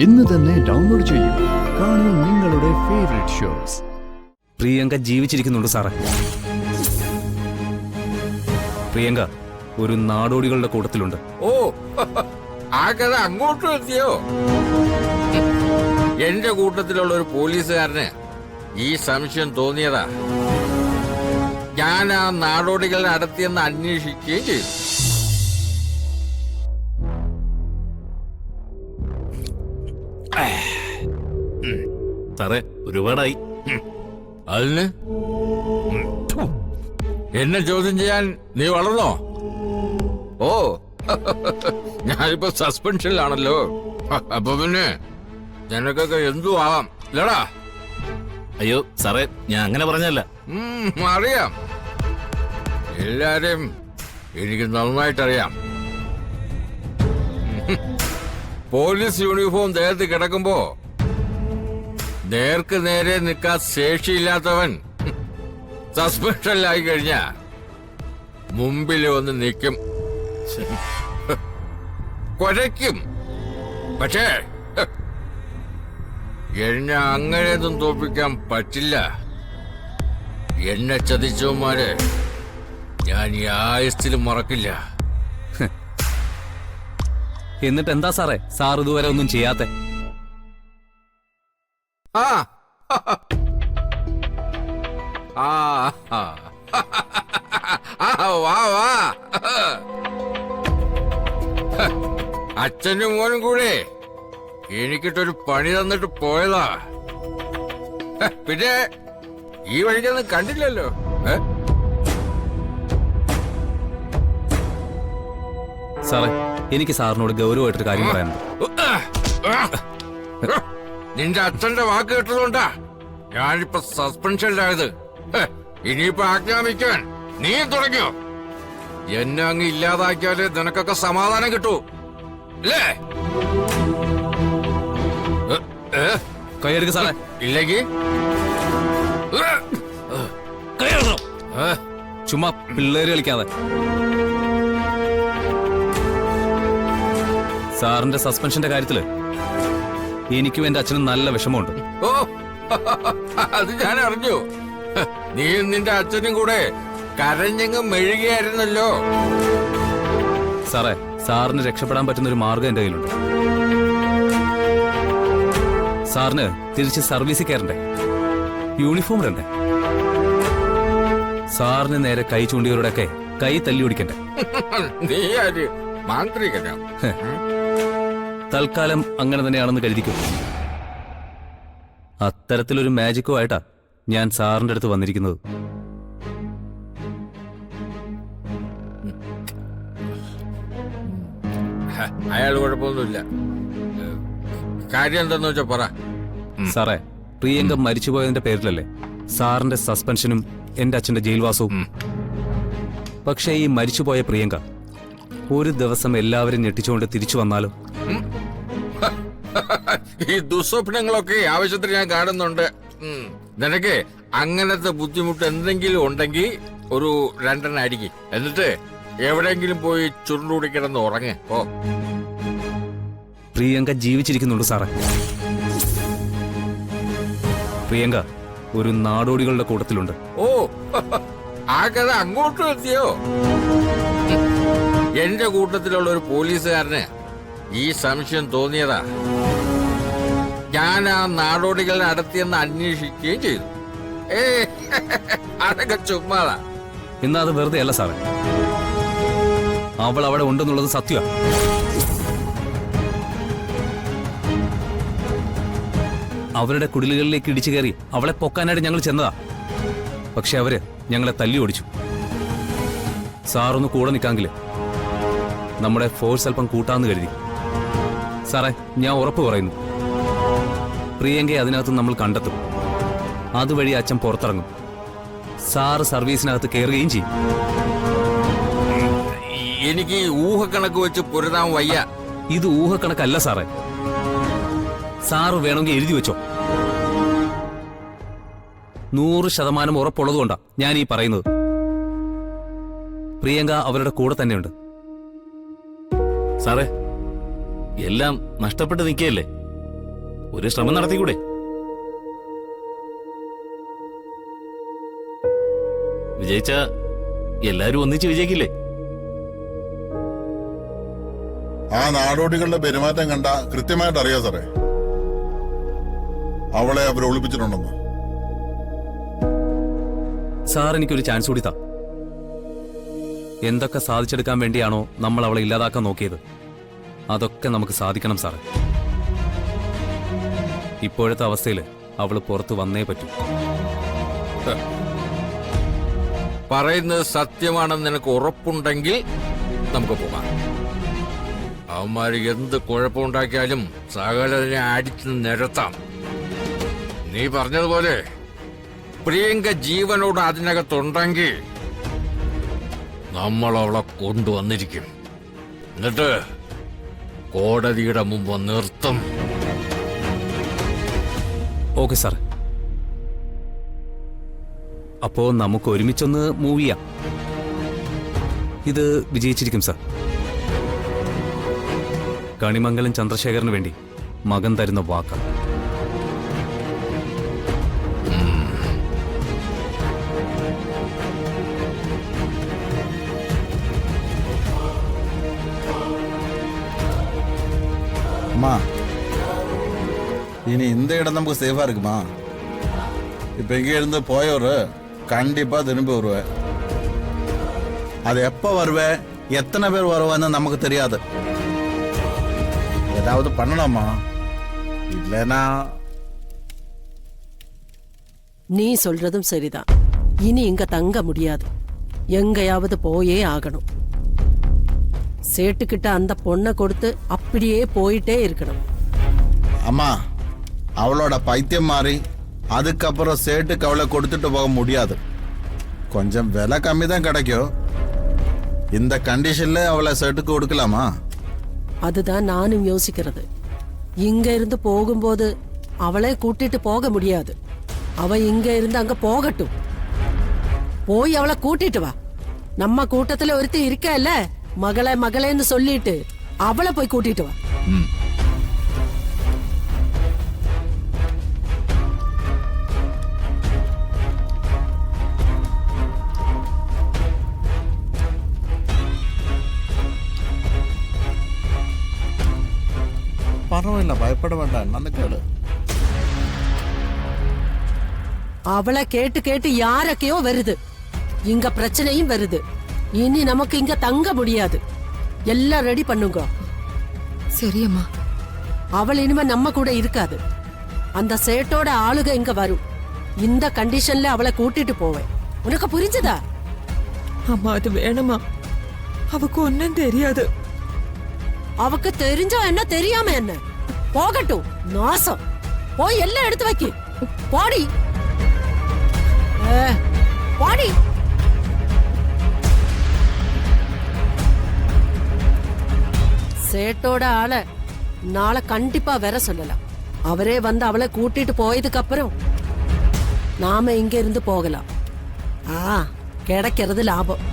ഇന്ന് തന്നെ ഡൗൺലോഡ് ചെയ്യൂ. കാണൂ നിങ്ങളുടെ ഫേവറേറ്റ് ഷോസ്. പ്രിയങ്ക ജീവിച്ചിരിക്കുന്നുണ്ട് സാറേ. പ്രിയങ്ക ഒരു നാടോടികളുടെ കൂട്ടത്തിലുണ്ട്. ഓ, ആ കഥ അങ്ങോട്ടും എത്തിയോ? എന്റെ കൂട്ടത്തിലുള്ള ഒരു പോലീസുകാരന് ഈ സംശയം തോന്നിയതാ. ഞാൻ ആ നാടോടികളെ നടത്തിയെന്ന് അന്വേഷിക്കുകയും ചെയ്തു. സാറേ ഒരുപാടായി. അതിന് എന്നെ ചോദ്യം ചെയ്യാൻ നീ വളർന്നോ? ഓ, ഞാനിപ്പോ സസ്പെൻഷനിലാണല്ലോ. അപ്പൊ പിന്നെ നിനക്കൊക്കെ എന്തു ആവാം ഇല്ലടാ. അയ്യോ സാറേ, ഞാൻ അങ്ങനെ പറഞ്ഞല്ല. അറിയാം, എല്ലാരെയും എനിക്ക് നന്നായിട്ടറിയാം. പോലീസ് യൂണിഫോം ദേഹത്ത് കിടക്കുമ്പോ നേർക്ക് നേരെ നിൽക്കാൻ ശേഷിയില്ലാത്തവൻ സസ്പെൻഷനിലായി കഴിഞ്ഞ മുമ്പിൽ വന്ന് നിൽക്കും, കൊരയ്ക്കും. പക്ഷേ എന്നെ അങ്ങനെയൊന്നും തോൽപ്പിക്കാൻ പറ്റില്ല. എന്നെ ചതിച്ചവന്മാരെ ഞാൻ ഈ ആയുസ്സിലും മറക്കില്ല. എന്നിട്ട് എന്താ സാറേ സാർ ഇതുവരെ ഒന്നും ചെയ്യാത്തെ? ആ ആ വാ വാ, അച്ഛനും മോനും കൂടെ എനിക്കിട്ടൊരു പണി തന്നിട്ട് പോയതാ. പിന്നെ ഈ വഴിക്കൊന്നും കണ്ടില്ലല്ലോ. സാറേ എനിക്ക് സാറിനോട് ഗൗരവമായിട്ടൊരു കാര്യം പറയാനുണ്ട്. നിന്റെ അച്ഛന്റെ വാക്ക് കേട്ടതുകൊണ്ടാ ഞാനിപ്പോ സസ്പെൻഷനിലായത്. ഇനിയിപ്പോ ആജ്ഞാപിക്കാൻ നീ തുടങ്ങിയോ? എന്നെ അങ്ങ് ഇല്ലാതാക്കിയാലേ നിനക്കൊക്കെ സമാധാനം കിട്ടൂ അല്ലേ? കൈയെടുക്ക സാറേ. ഇല്ലെങ്കിൽ ചുമ്മാ പിള്ളേര് കളിക്കാതെ. സാറിന്റെ സസ്പെൻഷന്റെ കാര്യത്തില് എനിക്കും എന്റെ അച്ഛനും നല്ല വിഷമമുണ്ട്. ഓ, അത് ഞാൻ അറിഞ്ഞു. നീയും നിന്റെ അച്ഛനും കൂടെ കരഞ്ഞെങ്ങും മെഴുകിയായിരുന്നല്ലോ. സാറേ സാറിന് രക്ഷപ്പെടാൻ പറ്റുന്ന ഒരു മാർഗം എന്റെ കയ്യിലുണ്ട്. സാറിന് തിരിച്ച് സർവീസിൽ കയറണ്ടേ, യൂണിഫോം ഇടണ്ടേ, സാറിന് നേരെ കൈ ചൂണ്ടിയവരുടെയൊക്കെ കൈ തല്ലി ഓടിക്കണ്ടേ? നീ ആര് മാന്ത്രികനാ? തൽക്കാലം അങ്ങനെ തന്നെയാണെന്ന് കരുതിക്കും. അത്തരത്തിലൊരു മാജിക്കോ ആയിട്ടാ ഞാൻ സാറിന്റെ അടുത്ത് വന്നിരിക്കുന്നത്. അയാൾ കുഴപ്പമൊന്നുമില്ല. കാര്യം എന്താന്ന് വെച്ചാ പറ. സാറേ പ്രിയങ്ക മരിച്ചുപോയതിന്റെ പേരിലല്ലേ സാറിന്റെ സസ്പെൻഷനും എന്റെ അച്ഛന്റെ ജയിൽവാസവും. പക്ഷേ ഈ മരിച്ചുപോയ പ്രിയങ്ക ഒരു ദിവസം എല്ലാവരും ഞെട്ടിച്ചുകൊണ്ട് തിരിച്ചു വന്നാലോ? ഈ ദുസ്വപ്നങ്ങളൊക്കെ ആവശ്യത്തിന് ഞാൻ കാണുന്നുണ്ട്. നിനക്ക് അങ്ങനത്തെ ബുദ്ധിമുട്ട് എന്തെങ്കിലും ഉണ്ടെങ്കിൽ ഒരു 2 അടിക്ക്, എന്നിട്ട് എവിടെയെങ്കിലും പോയി ചുരുണ്ടുകൂടി കിടന്ന് ഉറങ്ങ്. ഓ, പ്രിയങ്ക ജീവിച്ചിരിക്കുന്നുണ്ട് സാറേ. പ്രിയങ്ക ഒരു നാടോടികളുടെ കൂട്ടത്തിലുണ്ട്. ഓ, ആ കഥ അങ്ങോട്ടും എത്തിയോ? എന്റെ കൂട്ടത്തിലുള്ള ഒരു പോലീസുകാരന് ഈ സംശയം തോന്നിയതാ. ഞാൻ ആ നാടോടികളെ നടത്തിയെന്ന് അന്വേഷിക്കുകയും ചെയ്തു. അതൊക്കെ ചുമ്മാതാ. എന്നാ അത് വെറുതെ അല്ല സാറേ, അവൾ അവിടെ ഉണ്ടെന്നുള്ളത് സത്യമാണ്. അവരുടെ കുടിലുകളിലേക്ക് ഇടിച്ചു കയറി അവളെ പൊക്കാനായിട്ട് ഞങ്ങൾ ചെന്നതാ. പക്ഷെ അവര് ഞങ്ങളെ തല്ലി ഓടിച്ചു. സാറൊന്ന് കൂടെ നിൽക്കാമെങ്കിൽ നമ്മുടെ ഫോഴ്സ് അല്പം കൂട്ടാന്ന് കരുതി. സാറേ ഞാൻ ഉറപ്പ് പറയുന്നു, പ്രിയങ്കയെ അതിനകത്ത് നമ്മൾ കണ്ടെത്തും. അതുവഴി അച്ഛൻ പുറത്തിറങ്ങും, സാറ് സർവീസിനകത്ത് കയറുകയും ചെയ്യും. എനിക്ക് ഊഹക്കണക്ക് വെച്ച് പൊരുതാൻ വയ്യ. ഇത് ഊഹക്കണക്കല്ല സാറേ, സാറ് വേണമെങ്കിൽ എഴുതി വെച്ചോ. 100% ഉറപ്പുള്ളതുകൊണ്ടാ ഞാൻ ഈ പറയുന്നത്. പ്രിയങ്ക അവരുടെ കൂടെ തന്നെയുണ്ട്. സാറേ എല്ലാം നഷ്ടപ്പെട്ട് നിൽക്കുകയല്ലേ? ഒരു ശ്രമം നടത്തിക്കൂടെ? വിജയിച്ച എല്ലാരും ഒന്നിച്ച് വിജയിക്കില്ലേ? ആ നാടോടികളുടെ പെരുമാറ്റം കണ്ട കൃത്യമായിട്ട് അറിയാം സാറേ, അവളെ അവർ ഒളിപ്പിച്ചിട്ടുണ്ടെന്ന്. സാർ എനിക്കൊരു ചാൻസ് കൂടി താ. എന്തൊക്കെ സാധിച്ചെടുക്കാൻ വേണ്ടിയാണോ നമ്മൾ അവളെ ഇല്ലാതാക്കാൻ നോക്കിയത്, അതൊക്കെ നമുക്ക് സാധിക്കണം സാറേ. ഇപ്പോഴത്തെ അവസ്ഥയിൽ അവള് പുറത്ത് വന്നേ പറ്റൂ. പറയുന്നത് സത്യമാണെന്ന് നിനക്ക് ഉറപ്പുണ്ടെങ്കിൽ നമുക്ക് പോകാം. അവന്മാര് എന്ത് കുഴപ്പമുണ്ടാക്കിയാലും സകലതിനെ അടിച്ചു നിരത്താം. നീ പറഞ്ഞതുപോലെ പ്രിയങ്ക ജീവനോട് അതിനകത്തുണ്ടെങ്കിൽ നമ്മൾ അവളെ കൊണ്ടുവന്നിരിക്കും. എന്നിട്ട് കോടതിയുടെ മുമ്പ് നിർത്തും. Okay sir. അപ്പോ നമുക്ക് ഒരുമിച്ചൊന്ന് മൂവ് ചെയ്യാം. ഇത് വിജയിച്ചിരിക്കും സാർ. കണിമംഗലം ചന്ദ്രശേഖരന് വേണ്ടി മകൻ തരുന്ന വാക്ക്. அம்மா இனி இந்த இடம் நமக்கு சேஃபா இருக்குமா? இப்ப இங்க இருந்து போயவர் கண்டிப்பா திரும்பி வருவேன். அது எப்ப வருவேன், எத்தனை பேர் வருவான்னு நமக்கு தெரியாது. ஏதாவது பண்ணலாமா? இல்லைன்னா நீ சொல்றதும் சரிதான். இனி இங்க தங்க முடியாது, எங்கயாவது போயே ஆகணும். சேட்டுக்கிட்ட அந்த பொண்ணை கொடுத்து அப்படியே போயிட்டே இருக்கணும். அம்மா, அவளோட பைத்தியம் மாறி அதுக்கப்புறம் சேட்டுக்கு அவளை கொடுத்துட்டு போக முடியாது. கொஞ்சம் விலை கம்மி தான் கிடைக்கும். இந்த கண்டிஷன்ல அவளை சேட்டுக்கு கொடுக்கலாமா? அதுதான் நானும் யோசிக்கிறது. இங்க இருந்து போகும்போது அவளை கூட்டிட்டு போக முடியாது. அவ இங்க இருந்து அங்க போகட்டும். போய் அவளை கூட்டிட்டு வா. நம்ம கூட்டத்துல ஒருத்தி இருக்கல்ல, மகளே மகளேன்னு சொல்லிட்டு அவளை போய் கூட்டிட்டு வா. பரவாயில்ல, பயப்பட வேண்டாம். நல்ல கேளு. அவளை கேட்டு கேட்டு யாரக்கையோ வருது. இங்க பிரச்சனையும் வருது. இனி நமக்கு இங்க தங்க முடியாது. எல்லாம் ரெடி பண்ணுங்க. சரியம்மா. அவள் இனிமே நம்ம கூட இருக்காது. அந்த சேட்டோட ஆளுக இங்க வரும். இந்த கண்டிஷன்ல அவளை கூட்டிட்டு போவேன். உனக்கு புரிஞ்சதா? அம்மா அது வேணுமா? அவக்கு ஒன்னும் தெரியாது. அவக்கு தெரிஞ்சா என்ன, தெரியாம என்ன? போகட்டும். நாசம். போய் எல்லாம் எடுத்து வைக்க. போடி போடி. சேட்டோட ஆளை நாளை கண்டிப்பா வர சொல்லலாம். அவரே வந்து அவளை கூட்டிட்டு போயதுக்கு அப்புறம் நாம இங்க இருந்து போகலாம். கிடைக்கிறது லாபம்.